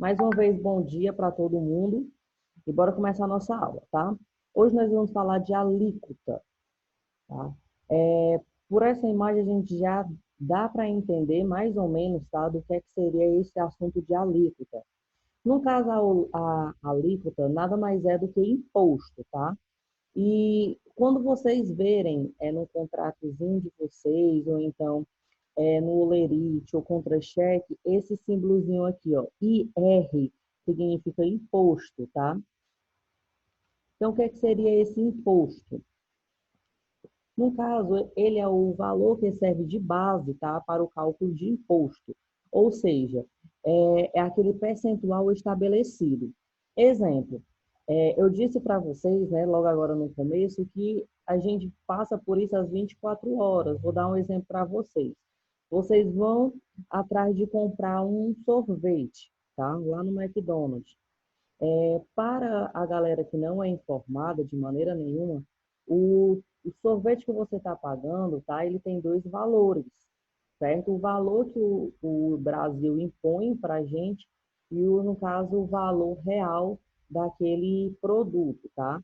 Mais uma vez, bom dia para todo mundo e bora começar a nossa aula, tá? Hoje nós vamos falar de alíquota, tá? Por essa imagem a gente já dá para entender mais ou menos, tá, do que seria esse assunto de alíquota. No caso, a alíquota nada mais é do que imposto, tá? E quando vocês verem no contratozinho de vocês, ou então no olerite ou contra-cheque, esse símbolozinho aqui, ó, IR, significa imposto, tá? Então, o que seria esse imposto? No caso, ele é o valor que serve de base, tá, para o cálculo de imposto. Ou seja, é aquele percentual estabelecido. Exemplo, eu disse para vocês, né, logo agora no começo, que a gente passa por isso às 24 horas. Vou dar um exemplo para vocês. Vocês vão atrás de comprar um sorvete, tá, lá no McDonald's. Para a galera que não é informada de maneira nenhuma, o sorvete que você está pagando, tá? Ele tem dois valores, certo? O valor que o Brasil impõe para a gente e, no caso, o valor real daquele produto, tá?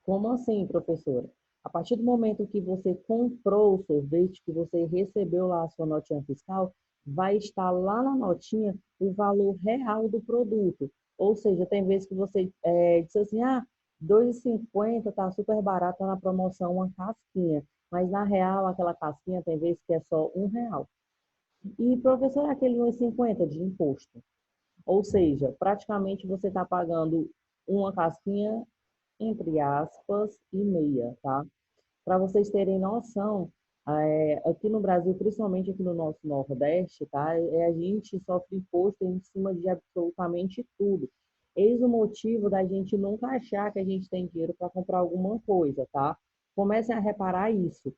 Como assim, professora? A partir do momento que você comprou o sorvete, que você recebeu lá a sua notinha fiscal, vai estar lá na notinha o valor real do produto. Ou seja, tem vezes que você diz assim, ah, R$ 2,50 está super barato, tá na promoção uma casquinha. Mas na real, aquela casquinha tem vezes que é só R$ 1. E, professor, aquele 1,50 de imposto. Ou seja, praticamente você está pagando uma casquinha entre aspas, e meia, tá? Para vocês terem noção, aqui no Brasil, principalmente aqui no nosso Nordeste, tá? A gente sofre imposto em cima de absolutamente tudo. Eis o motivo da gente nunca achar que a gente tem dinheiro para comprar alguma coisa, tá? Comecem a reparar isso.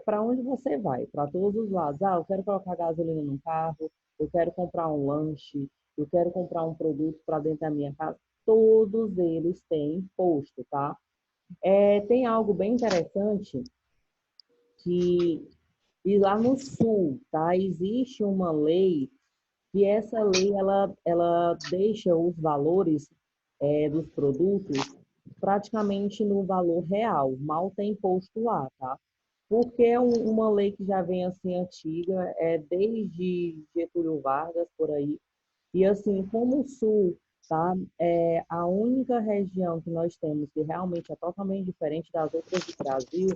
Para onde você vai? Para todos os lados. Ah, eu quero colocar gasolina no carro, eu quero comprar um lanche, eu quero comprar um produto para dentro da minha casa. Todos eles têm imposto, tá? Tem algo bem interessante que e lá no sul, tá? Existe uma lei e essa lei ela deixa os valores dos produtos praticamente no valor real, mal tem imposto lá, tá? Porque é uma lei que já vem assim antiga, desde Getúlio Vargas por aí. E assim, como o Sul, tá? É a única região que nós temos que realmente é totalmente diferente das outras do Brasil.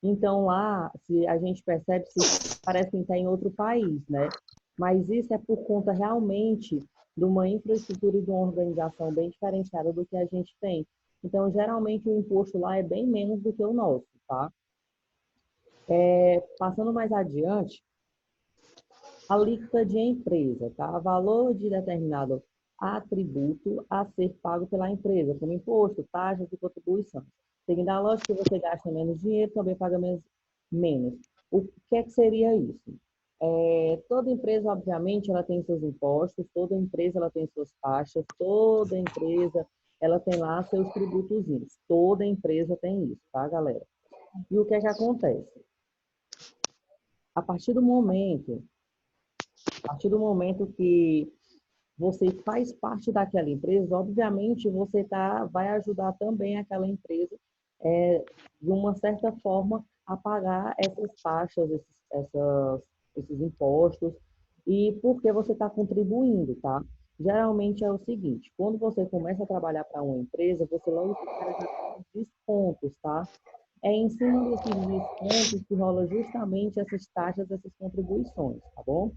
Então lá, se a gente percebe, se parece que está em outro país, né? Mas isso é por conta realmente de uma infraestrutura e de uma organização bem diferenciada do que a gente tem. Então, geralmente o imposto lá é bem menos do que o nosso, tá? Passando mais adiante, alíquota de empresa, tá? Valor de determinado atributo a ser pago pela empresa, como imposto, taxas e contribuição. Seguindo a lógica que você gasta menos dinheiro, também paga menos. O que é que seria isso? Toda empresa, obviamente, ela tem seus impostos, toda empresa ela tem suas taxas, toda empresa ela tem lá seus tributozinhos. Toda empresa tem isso, tá, galera? E o que é que acontece? A partir do momento, a partir do momento que você faz parte daquela empresa, obviamente vai ajudar também aquela empresa, de uma certa forma, a pagar essas taxas, esses impostos, e porque você está contribuindo, tá? Geralmente é o seguinte, quando você começa a trabalhar para uma empresa, você logo de cara já tem descontos, tá? É em cima desses descontos que rola justamente essas taxas, essas contribuições, tá bom?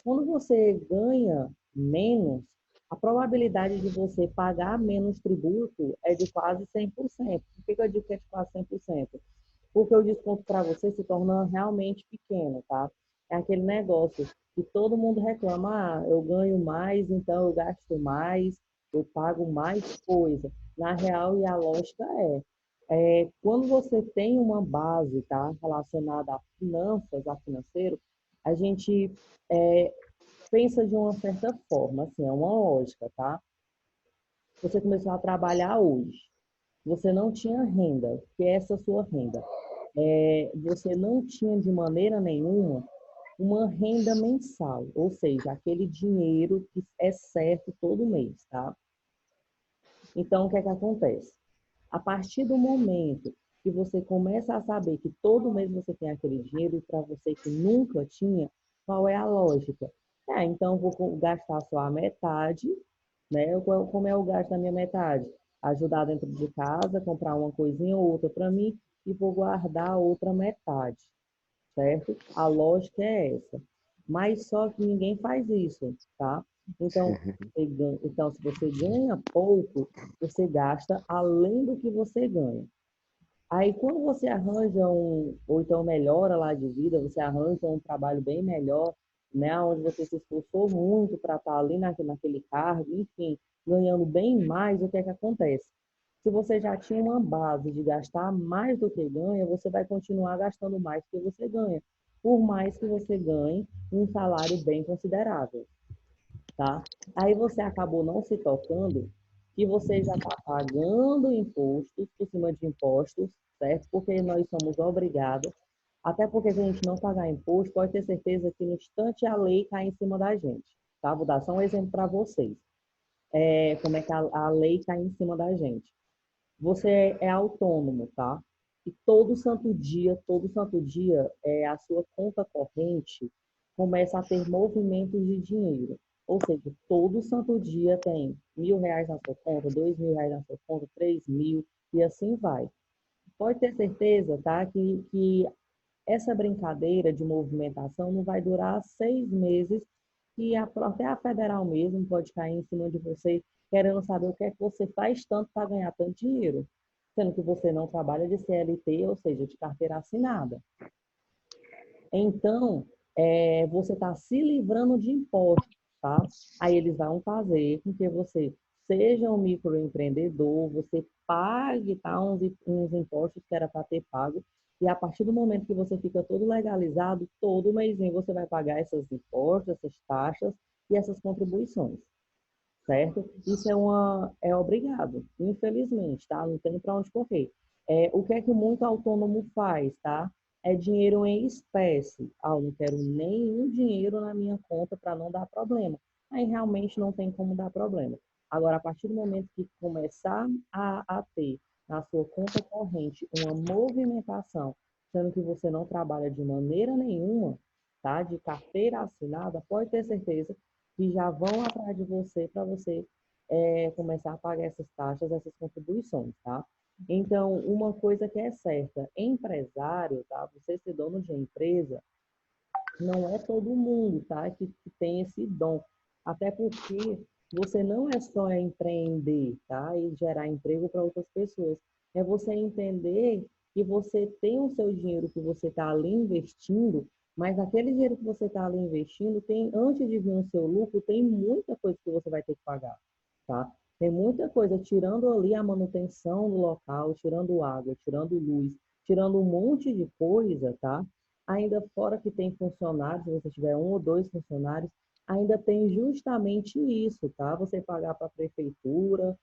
Quando você ganha menos, a probabilidade de você pagar menos tributo é de quase 100%. Por que eu digo que é de quase 100%? Porque o desconto para você se torna realmente pequeno, tá? É aquele negócio que todo mundo reclama, eu ganho mais, então eu gasto mais, eu pago mais coisa. Na real, e a lógica quando você tem uma base, tá, relacionada a finanças, a financeiro, a gente é, pensa de uma certa forma, assim, é uma lógica, tá? Você começou a trabalhar hoje, você não tinha renda, que é essa sua renda. Você não tinha de maneira nenhuma uma renda mensal, ou seja, aquele dinheiro que é certo todo mês, tá? Então, o que é que acontece? A partir do momento que você começa a saber que todo mês você tem aquele dinheiro, e para você que nunca tinha, qual é a lógica? Então eu vou gastar só a metade, né? Como é o gasto da minha metade? Ajudar dentro de casa, comprar uma coisinha ou outra para mim e vou guardar a outra metade, certo? A lógica é essa. Mas só que ninguém faz isso, tá? Então, então, se você ganha pouco, você gasta além do que você ganha. Aí, quando você arranja ou então melhora lá de vida, você arranja um trabalho bem melhor, né? Onde você se esforçou muito para estar ali naquele cargo, enfim, ganhando bem mais, o que é que acontece? Se você já tinha uma base de gastar mais do que ganha, você vai continuar gastando mais do que você ganha, por mais que você ganhe um salário bem considerável, tá? Aí você acabou não se tocando que você já está pagando impostos por cima de impostos, certo? Porque nós somos obrigados, até porque se a gente não pagar imposto, pode ter certeza que no instante a lei cai em cima da gente, tá? Vou dar só um exemplo para vocês. Como é que a lei cai em cima da gente. Você é autônomo, tá? E todo santo dia, a sua conta corrente começa a ter movimentos de dinheiro. Ou seja, todo santo dia tem R$ 1.000 na sua conta, R$ 2.000 na sua conta, 3.000 e assim vai. Pode ter certeza, tá? Que essa brincadeira de movimentação não vai durar 6 meses e até a federal mesmo pode cair em cima de você querendo saber o que é que você faz tanto para ganhar tanto dinheiro, sendo que você não trabalha de CLT, ou seja, de carteira assinada. Então, você está se livrando de impostos, tá? Aí eles vão fazer com que você seja um microempreendedor, você pague tá, uns impostos que era para ter pago, e a partir do momento que você fica todo legalizado, todo mêsinho você vai pagar esses impostos, essas taxas e essas contribuições, certo? Isso é obrigado, infelizmente, tá? Não tem para onde correr. O que é que muito autônomo faz, tá? É dinheiro em espécie. Eu não quero nenhum dinheiro na minha conta para não dar problema. Aí realmente não tem como dar problema. Agora, a partir do momento que começar a ter na sua conta corrente uma movimentação, sendo que você não trabalha de maneira nenhuma, tá? De carteira assinada, pode ter certeza que já vão atrás de você para você começar a pagar essas taxas, essas contribuições, tá? Então, uma coisa que é certa, empresário, tá? Você ser dono de uma empresa, não é todo mundo, tá? Que tem esse dom. Até porque você não é só empreender, tá? E gerar emprego para outras pessoas. É você entender que você tem o seu dinheiro que você está ali investindo, mas aquele dinheiro que você está ali investindo, antes de vir o seu lucro, tem muita coisa que você vai ter que pagar, tá? Tem muita coisa, tirando ali a manutenção do local, tirando água, tirando luz, tirando um monte de coisa, tá? Ainda fora que tem funcionários, se você tiver um ou dois funcionários, ainda tem justamente isso, tá? Você pagar para a prefeitura,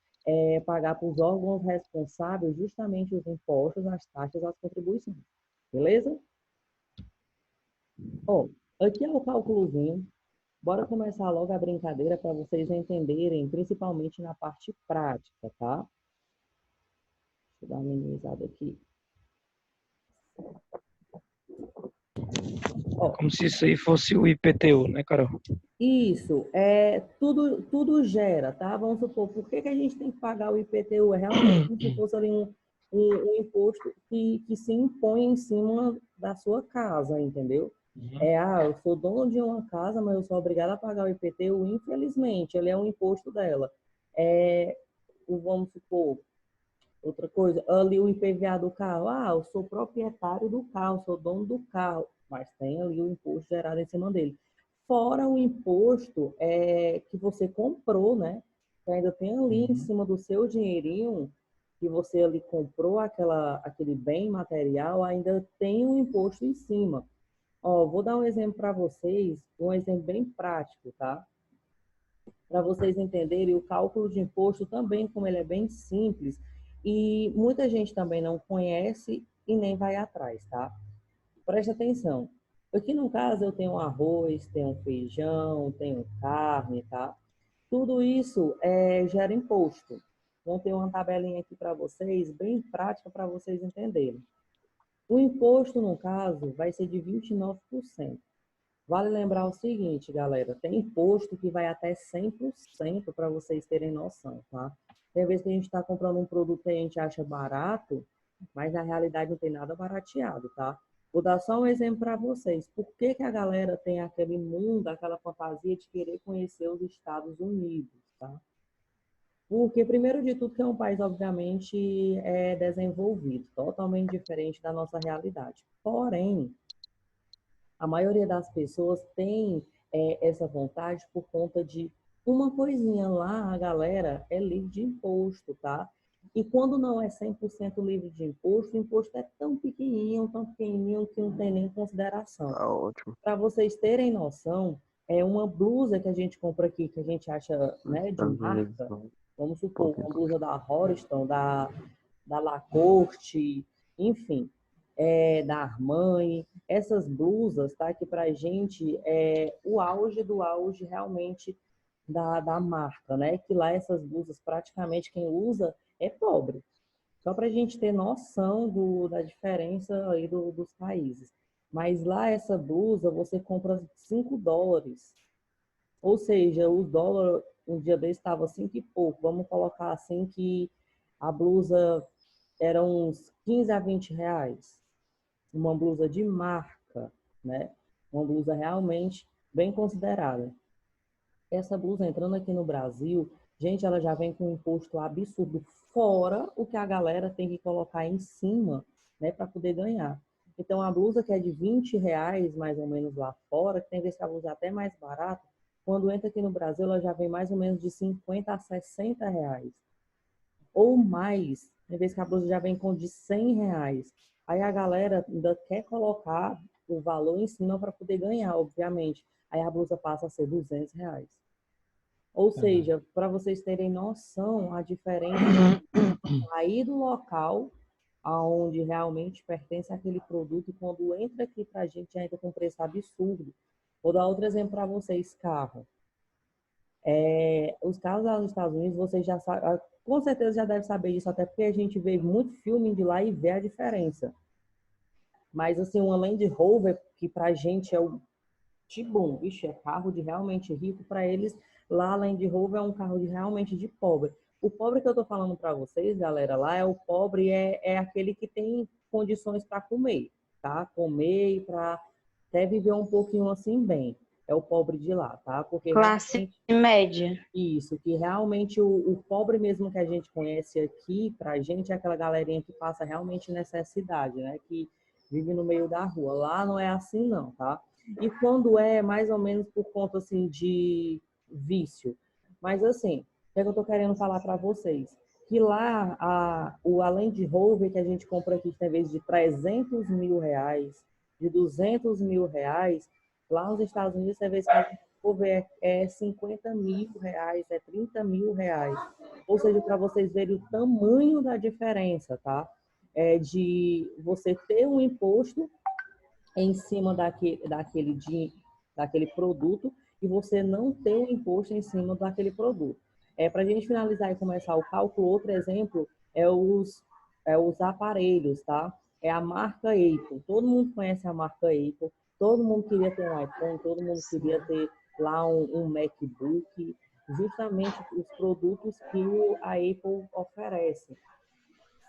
pagar para os órgãos responsáveis, justamente os impostos, as taxas, as contribuições. Beleza? Ó, aqui é o cálculozinho. Bora começar logo a brincadeira para vocês entenderem, principalmente na parte prática, tá? Deixa eu dar uma minimizada aqui. Ó, Como se isso aí fosse o IPTU, né, Carol? isso, tudo gera, tá? Vamos supor, por que a gente tem que pagar o IPTU? É realmente como se fosse ali um imposto que se impõe em cima da sua casa, entendeu? Eu sou dono de uma casa, mas eu sou obrigada a pagar o IPTU, infelizmente, ele é um imposto dela. É, vamos supor, outra coisa, ali o IPVA do carro, eu sou proprietário do carro, sou dono do carro, mas tem ali o imposto gerado em cima dele. Fora o imposto que você comprou, né? Que ainda tem ali em cima do seu dinheirinho, que você ali comprou aquele bem material, ainda tem um imposto em cima. Ó, vou dar um exemplo para vocês, um exemplo bem prático, tá? Para vocês entenderem o cálculo de imposto também, como ele é bem simples, e muita gente também não conhece e nem vai atrás, tá? Preste atenção. Aqui no caso eu tenho arroz, tenho feijão, tenho carne, tá? Tudo isso gera imposto. Vou ter uma tabelinha aqui para vocês, bem prática para vocês entenderem. O imposto, no caso, vai ser de 29%. Vale lembrar o seguinte, galera, tem imposto que vai até 100% para vocês terem noção, tá? Tem vezes que a gente está comprando um produto que a gente acha barato, mas na realidade não tem nada barateado, tá? Vou dar só um exemplo para vocês. Por que que a galera tem aquele mundo, aquela fantasia de querer conhecer os Estados Unidos, tá? Porque, primeiro de tudo, que é um país, obviamente, desenvolvido, totalmente diferente da nossa realidade. Porém, a maioria das pessoas tem essa vontade por conta de uma coisinha lá, a galera é livre de imposto, tá? E quando não é 100% livre de imposto, o imposto é tão pequenininho que não tem nem consideração. Tá ótimo. Para vocês terem noção, é uma blusa que a gente compra aqui, que a gente acha, Nos né, de Estados Unidos, marca, não. vamos supor, Pouco uma imposto. blusa da Hollister, da Lacoste, enfim, da Armani, essas blusas, tá? Que pra gente é o auge do auge realmente da marca, né? Que lá essas blusas praticamente quem usa é pobre. Só para a gente ter noção da diferença aí dos países. Mas lá essa blusa você compra $5. Ou seja, o dólar um dia desse estava 5 e pouco. Vamos colocar assim que a blusa era uns 15 a 20 reais. Uma blusa de marca, né? Uma blusa realmente bem considerada. Essa blusa entrando aqui no Brasil, gente, ela já vem com um imposto absurdo, fora o que a galera tem que colocar em cima, né, para poder ganhar. Então, a blusa que é de 20 reais, mais ou menos lá fora, que tem vezes que a blusa é até mais barata, quando entra aqui no Brasil, ela já vem mais ou menos de 50 a 60 reais. Ou mais, tem vezes que a blusa já vem com de 100 reais. Aí a galera ainda quer colocar o valor em cima para poder ganhar, obviamente. Aí a blusa passa a ser 200 reais. Ou seja, para vocês terem noção, a diferença aí do local aonde realmente pertence aquele produto e quando entra aqui para a gente ainda com preço absurdo. Vou dar outro exemplo para vocês, carro. Os carros lá nos Estados Unidos, vocês já sabem, com certeza já devem saber disso, até porque a gente vê muito filme de lá e vê a diferença. Mas assim, uma Land Rover, que para a gente é o Tibum, vixe, é carro de realmente rico, para eles lá a Land Rover é um carro de realmente de pobre. O pobre que eu tô falando para vocês, galera, lá é o pobre, é aquele que tem condições para comer, tá? Comer e para até viver um pouquinho assim bem. É o pobre de lá, tá? Porque Classe realmente média. isso, que realmente o pobre mesmo que a gente conhece aqui, pra gente é aquela galerinha que passa realmente necessidade, né? Que vive no meio da rua. Lá não é assim não, tá? E quando é mais ou menos por conta assim de vício. Mas assim, o que é que eu tô querendo falar para vocês? Que lá o Land Rover que a gente compra aqui tem vez de 300 mil reais, de 200 mil reais, lá nos Estados Unidos tem vez que a gente for ver é 50 mil reais, é 30 mil reais. Ou seja, para vocês verem o tamanho da diferença, tá? De você ter um imposto em cima daquele produto e você não ter um imposto em cima daquele produto. Para a gente finalizar e começar o cálculo, outro exemplo é os aparelhos, tá? É a marca Apple. Todo mundo conhece a marca Apple, todo mundo queria ter um iPhone, todo mundo queria ter lá um MacBook, justamente os produtos que a Apple oferece.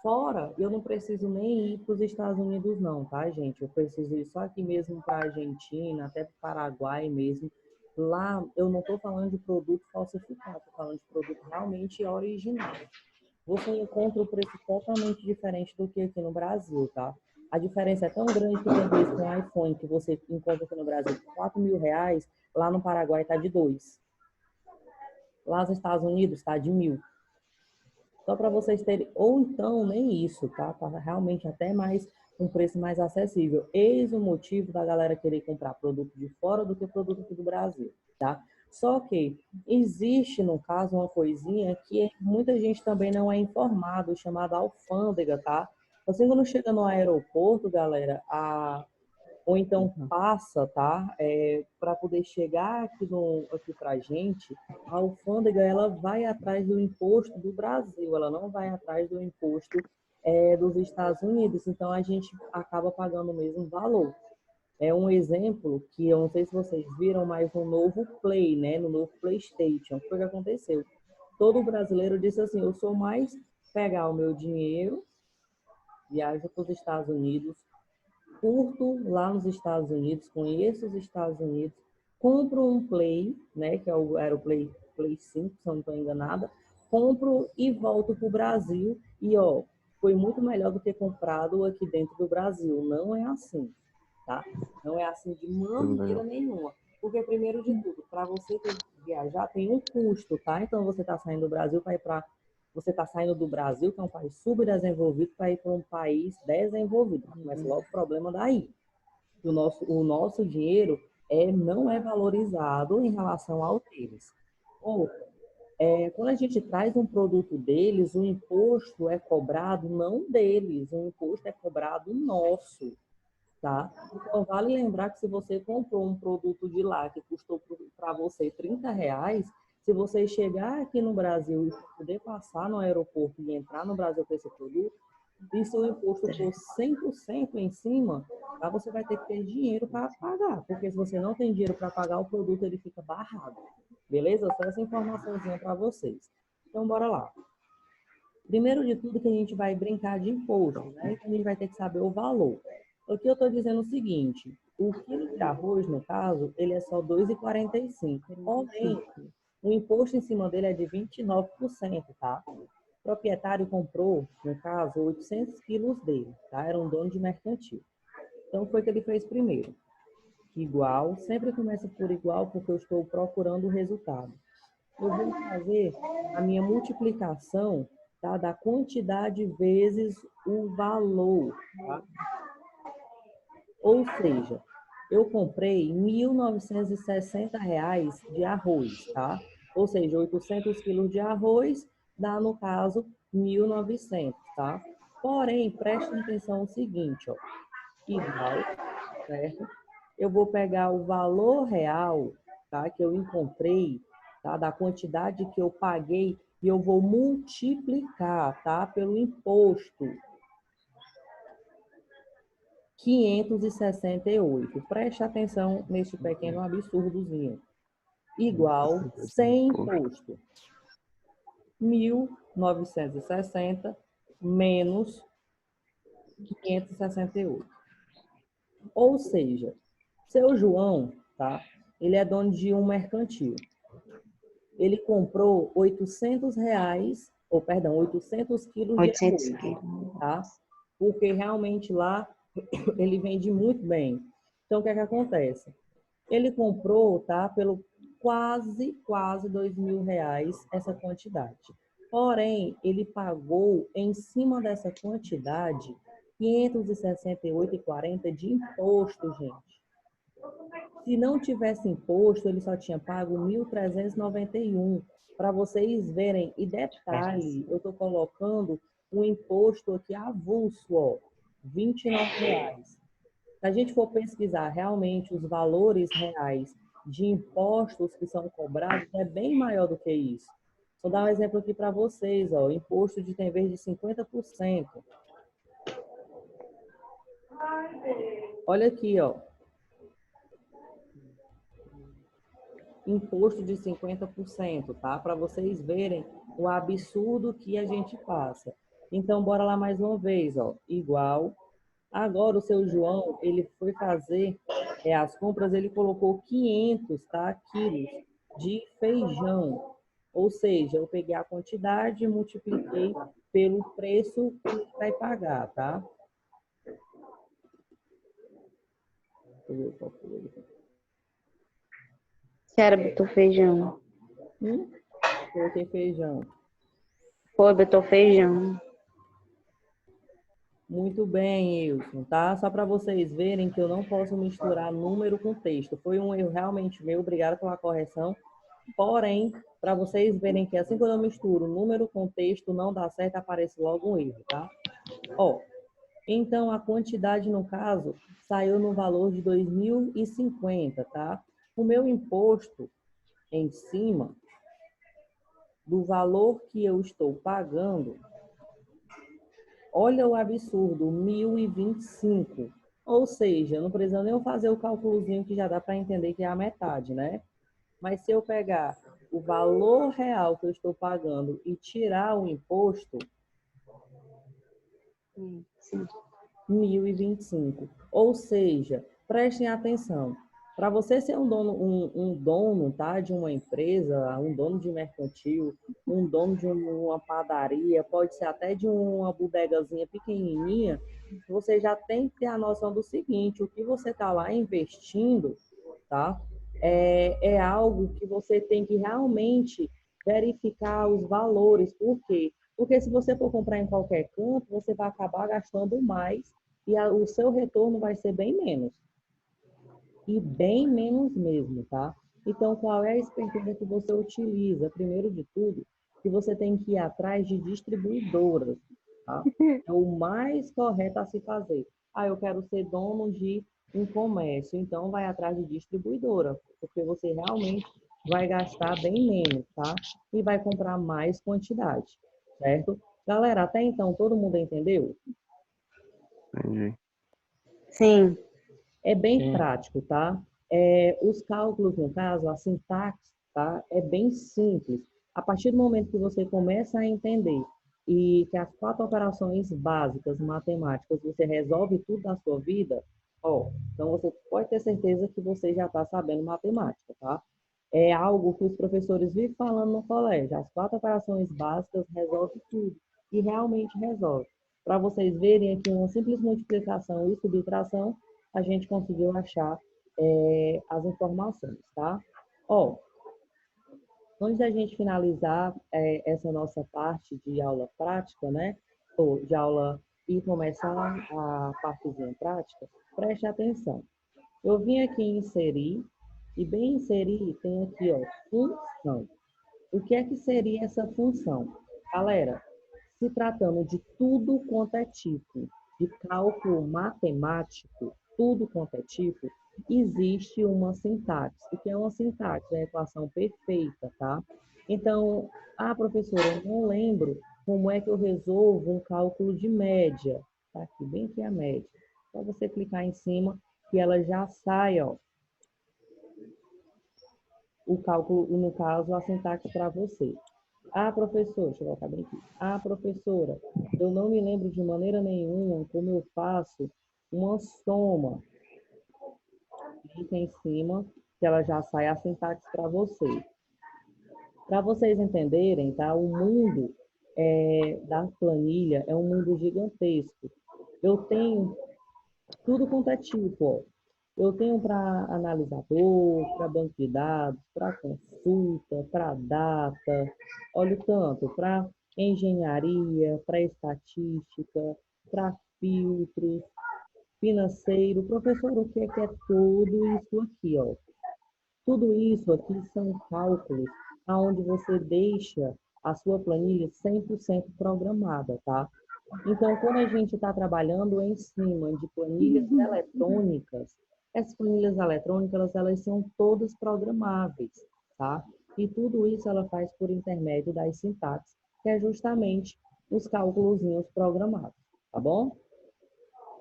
Fora, eu não preciso nem ir para os Estados Unidos, não, tá, gente? Eu preciso ir só aqui mesmo para a Argentina, até para o Paraguai mesmo. Lá, eu não estou falando de produto falsificado, estou falando de produto realmente original. Você encontra um preço totalmente diferente do que aqui no Brasil, tá? A diferença é tão grande que tem vezes que um iPhone que você encontra aqui no Brasil por 4 mil reais, lá no Paraguai está de 2. Lá nos Estados Unidos está de 1.000. Só para vocês terem, ou então nem isso, tá? Tá realmente até mais um preço mais acessível. Eis o motivo da galera querer comprar produto de fora do que produto aqui do Brasil, tá? Só que existe, no caso, uma coisinha que muita gente também não é informado, chamada alfândega, tá? Você quando chega no aeroporto, galera, ou então passa, tá? Para poder chegar aqui para a gente, a alfândega ela vai atrás do imposto do Brasil, ela não vai atrás do imposto dos Estados Unidos, então a gente acaba pagando o mesmo valor. É um exemplo que eu não sei se vocês viram, mas no novo Play, né? No novo PlayStation, o que foi que aconteceu? Todo brasileiro disse assim, eu sou mais pegar o meu dinheiro, viajo para os Estados Unidos, curto lá nos Estados Unidos, conheço os Estados Unidos, compro um Play, né, que era o Play 5, se eu não estou enganada, compro e volto para o Brasil e, ó, foi muito melhor do que comprado aqui dentro do Brasil. Não é assim, tá? Não é assim de maneira nenhuma. Porque, primeiro de tudo, para você viajar tem um custo, tá? Então, você está saindo do Brasil para ir para você está saindo do Brasil, que é um país subdesenvolvido, para ir para um país desenvolvido. Começa logo o problema daí. O nosso dinheiro não é valorizado em relação ao deles. Outra, quando a gente traz um produto deles, o imposto é cobrado não deles, o imposto é cobrado nosso. Tá? Então, vale lembrar que se você comprou um produto de lá que custou para você R$ 30, se você chegar aqui no Brasil e poder passar no aeroporto e entrar no Brasil com esse produto, e se o imposto for 100% em cima, tá? Você vai ter que ter dinheiro para pagar, porque se você não tem dinheiro para pagar, o produto ele fica barrado. Beleza? Só essa informaçãozinha para vocês. Então, bora lá. Primeiro de tudo que a gente vai brincar de imposto, né? Então a gente vai ter que saber o valor. Aqui eu estou dizendo o seguinte, o quilo de arroz, no caso, ele é só R$ 2,45. Porém, o imposto em cima dele é de 29%, tá? O proprietário comprou, no caso, 800 quilos dele, tá? Era um dono de mercantil. Então, foi o que ele fez primeiro. Igual, sempre começa por igual, porque eu estou procurando o resultado. Eu vou fazer a minha multiplicação, tá, da quantidade vezes o valor. Tá? Ou seja, eu comprei R$ 1.960 de arroz, tá? Ou seja, 800 quilos de arroz dá, no caso, 1.900, tá? Porém, preste atenção no seguinte, ó. Igual, certo? Eu vou pegar o valor real, tá, que eu encontrei, tá, da quantidade que eu paguei e eu vou multiplicar, tá, pelo imposto. 568. Preste atenção neste pequeno absurdozinho. Igual, sem imposto. 1.960 menos 568. Ou seja, seu João, tá? Ele é dono de um mercantil. Ele comprou R$ 800, 800 quilos de 800 arroz, quilos. tá? Porque realmente lá ele vende muito bem. Então, o que é que acontece? Ele comprou, tá? Pelo quase R$ 2.000 essa quantidade. Porém, ele pagou em cima dessa quantidade 568,40 de imposto, gente. Se não tivesse imposto, ele só tinha pago 1.391. Para vocês verem, e detalhe, eu estou colocando um imposto aqui avulso, ó, R$ 29. Se a gente for pesquisar realmente os valores reais de impostos que são cobrados, é bem maior do que isso. Vou dar um exemplo aqui para vocês, ó, imposto de tem vez de 50%. Olha aqui, ó. Imposto de 50%, tá? Para vocês verem o absurdo que a gente passa. Então, bora lá mais uma vez, ó. Igual. Agora, o seu João, ele foi fazer as compras, ele colocou 500, tá? Quilos de feijão. Ou seja, eu peguei a quantidade e multipliquei pelo preço que ele vai pagar, tá? Deixa eu ver qual foi ele. Cara, botou feijão. Coloquei feijão. Foi, botou feijão. Muito bem, Wilson, tá? Só para vocês verem que eu não posso misturar número com texto. Foi um erro realmente meu, obrigado pela correção. Porém, para vocês verem que assim quando eu misturo número com texto, não dá certo, aparece logo um erro, tá? Ó, Então, a quantidade, no caso, saiu no valor de 2.050, tá? O meu imposto em cima do valor que eu estou pagando, olha o absurdo, 1.025. Ou seja, não precisa nem eu fazer o cálculozinho que já dá para entender que é a metade, né? Mas se eu pegar o valor real que eu estou pagando e tirar o imposto, Sim. 1.025. Ou seja, prestem atenção. Para você ser um dono, tá, de uma empresa, um dono de mercantil, um dono de uma padaria, pode ser até de uma bodegazinha pequenininha, você já tem que ter a noção do seguinte: o que você está lá investindo, tá, é algo que você tem que realmente verificar os valores. Por quê? Porque se você for comprar em qualquer canto, você vai acabar gastando mais e o seu retorno vai ser bem menos. E bem menos mesmo, tá? Então, qual é a estratégia que você utiliza? Primeiro de tudo, que você tem que ir atrás de distribuidoras, tá? É o mais correto a se fazer. Ah, eu quero ser dono de um comércio, então vai atrás de distribuidora, porque você realmente vai gastar bem menos, tá? E vai comprar mais quantidade, certo? Galera, até então todo mundo entendeu? Entendi. Sim. É bem Sim. prático, tá? Os cálculos, no caso, a sintaxe, tá? É bem simples. A partir do momento que você começa a entender e que as 4 operações básicas matemáticas você resolve tudo da sua vida, ó, então você pode ter certeza que você já está sabendo matemática, tá? É algo que os professores vivem falando no colégio. As 4 operações básicas resolvem tudo. E realmente resolve. Para vocês verem aqui uma simples multiplicação e subtração, a gente conseguiu achar as informações, tá? Ó, antes da gente finalizar essa nossa parte de aula prática, né? Ou de aula e começar a partezinha prática, preste atenção. Eu vim aqui inserir, e bem inserir tem aqui, ó, função. O que é que seria essa função? Galera, se tratando de tudo quanto é tipo de cálculo matemático, tudo quanto é tipo, existe uma sintaxe. O que é uma sintaxe? É a equação perfeita, tá? Então, professora, eu não lembro como é que eu resolvo um cálculo de média. Tá aqui, bem aqui a média. Só você clicar em cima que ela já sai, ó, o cálculo, no caso, a sintaxe para você. Professora, deixa eu colocar bem aqui. Professora, eu não me lembro de maneira nenhuma como eu faço uma soma. Clica em cima, que ela já sai a sintaxe para você. Para vocês entenderem, tá? O mundo da planilha é um mundo gigantesco. Eu tenho tudo quanto é tipo, ó. Eu tenho para analisador, para banco de dados, para consulta, para data, olha o tanto, para engenharia, para estatística, para filtros, financeiro. Professor, o que é tudo isso aqui, ó? Tudo isso aqui são cálculos aonde você deixa a sua planilha 100% programada, tá? Então, quando a gente está trabalhando em cima de planilhas eletrônicas, essas planilhas eletrônicas, elas são todas programáveis, tá? E tudo isso ela faz por intermédio das sintaxes, que é justamente os cálculozinhos programados, tá bom?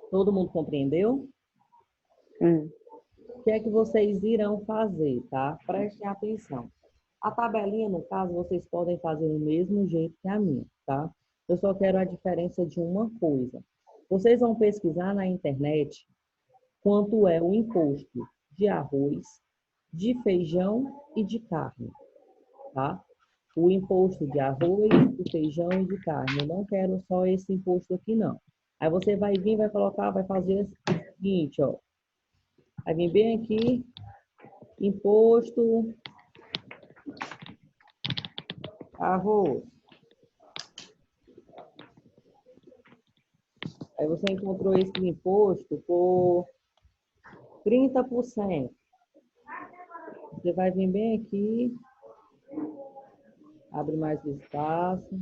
Todo mundo compreendeu? O que é que vocês irão fazer, tá? Prestem atenção. A tabelinha, no caso, vocês podem fazer do mesmo jeito que a minha, tá? Eu só quero a diferença de uma coisa. Vocês vão pesquisar na internet quanto é o imposto de arroz, de feijão e de carne, tá? O imposto de arroz, de feijão e de carne. Eu não quero só esse imposto aqui, não. Aí você vai vir, vai colocar, vai fazer o seguinte, ó. Vai vir bem aqui, imposto arroz. Aí você encontrou esse imposto por 30%. Você vai vir bem aqui, abre mais espaço.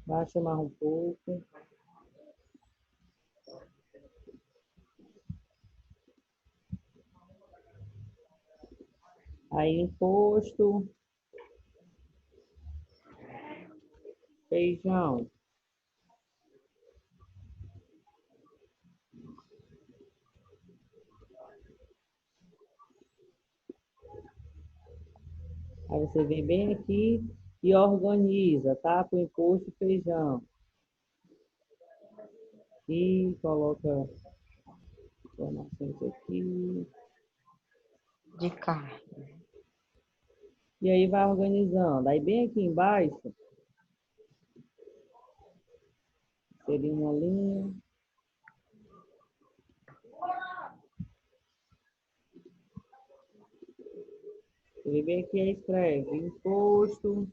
Baixa mais um pouco. Aí, imposto, feijão. Aí você vem bem aqui e organiza, tá? Com imposto feijão. E coloca informações aqui. De carne. E aí vai organizando. Aí bem aqui embaixo, seria uma linha. Você vem aqui e escreve imposto,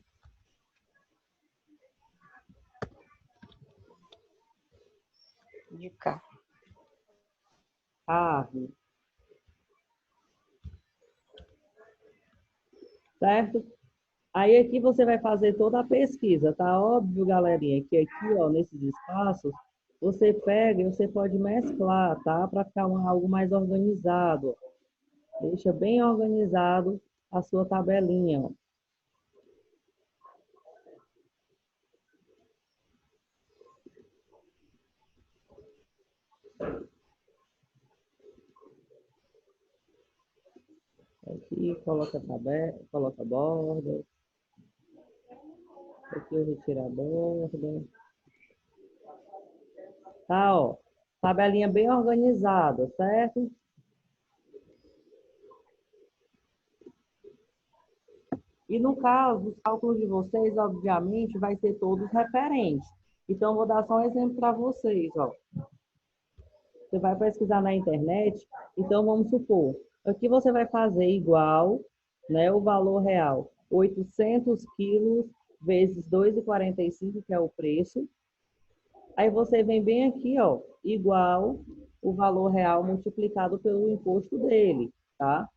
De carne. carne, certo? Aí aqui você vai fazer toda a pesquisa, tá óbvio, galerinha, que aqui, ó, nesses espaços, você pega e você pode mesclar, tá? Para ficar algo mais organizado. Deixa bem organizado a sua tabelinha, ó. Aqui coloca tabela, coloca borda. Aqui eu retiro a borda. Tá, ó. Tabelinha bem organizada, certo? E no caso, os cálculos de vocês, obviamente, vai ser todos referentes. Então, vou dar só um exemplo para vocês, ó. Você vai pesquisar na internet, então vamos supor, aqui você vai fazer igual, né, o valor real, 800 quilos vezes 2,45, que é o preço. Aí você vem bem aqui, ó, igual o valor real multiplicado pelo imposto dele, tá?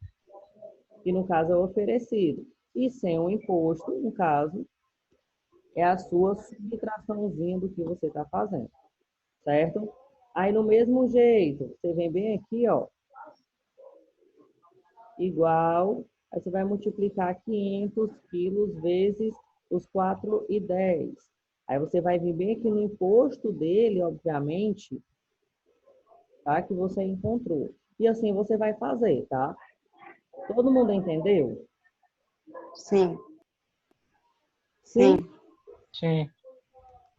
Que no caso é o oferecido. E sem o imposto, no caso, é a sua subtraçãozinha do que você está fazendo, certo? Aí, no mesmo jeito, você vem bem aqui, ó, igual, aí você vai multiplicar 500 quilos vezes os 4,10. Aí você vai vir bem aqui no imposto dele, obviamente, tá? Que você encontrou. E assim você vai fazer, tá? Todo mundo entendeu? Sim. Sim? Sim. Sim.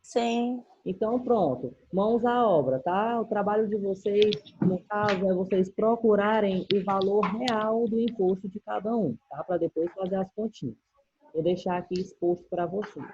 Sim. Então, pronto, mãos à obra, tá? O trabalho de vocês, no caso, é vocês procurarem o valor real do imposto de cada um, tá? Para depois fazer as continhas. Vou deixar aqui exposto para vocês.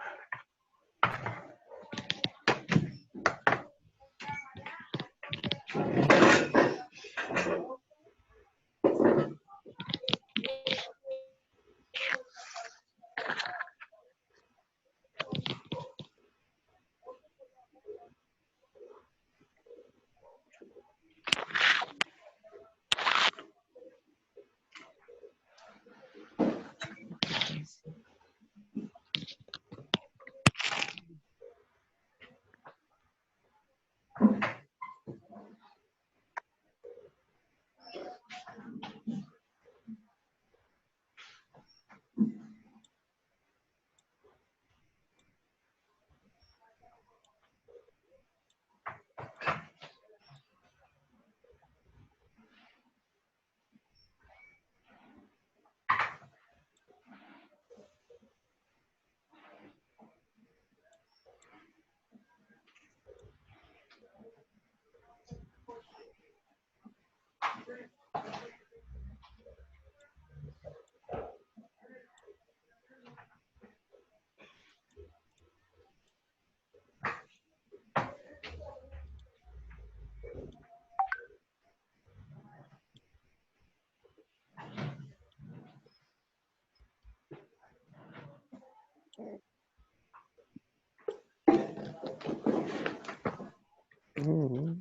Uhum.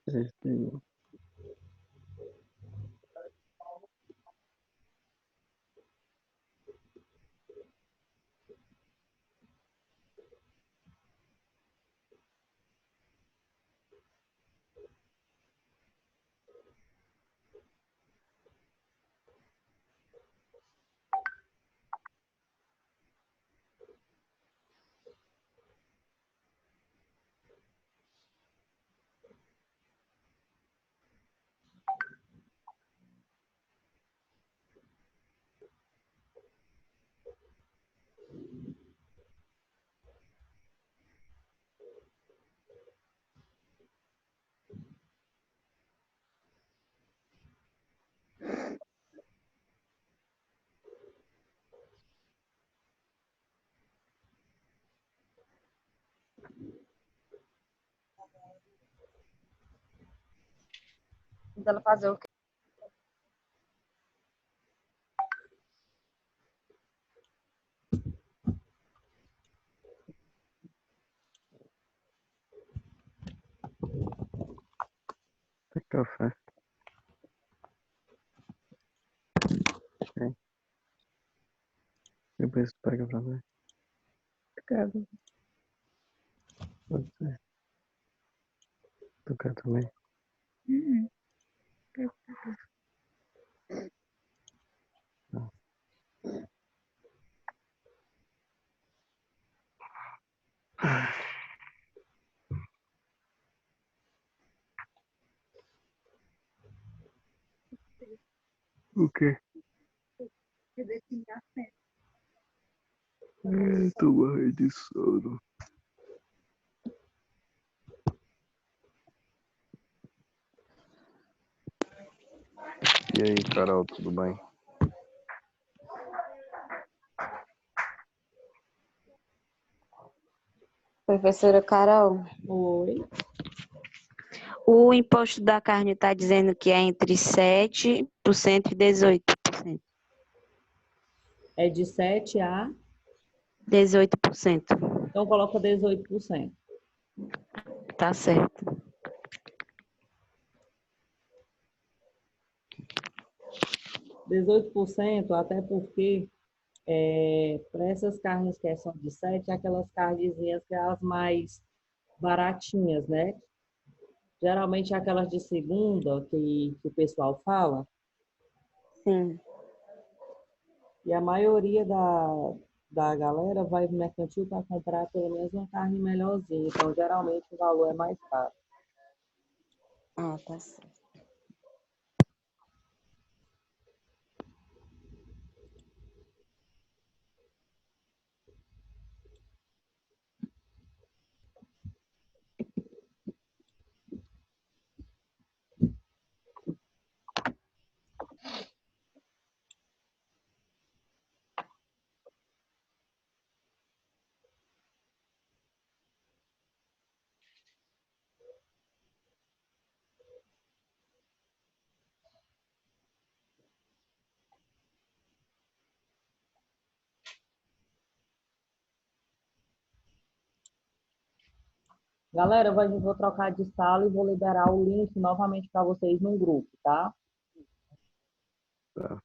Este, ela fazer o quê? Tem café. Tem. Depois tu pega pra mim. Quero. Pode ser. Tu quer também? Não. O quê? Tô morrendo de sono. E aí, Carol, tudo bem? Professora Carol, Oi. o imposto da carne está dizendo que é entre 7% e 18%. É de 7 a... 18%. Então, coloca 18%. Tá certo. 18%, até porque para essas carnes que são de 7, é aquelas carnezinhas que são as mais baratinhas, né? Geralmente é aquelas de segunda que o pessoal fala, Sim. e a maioria da galera vai no mercantil para comprar pelo menos uma carne melhorzinha. Então, geralmente o valor é mais caro. Ah, tá certo. Galera, vou trocar de sala e vou liberar o link novamente para vocês no grupo, tá? Tá.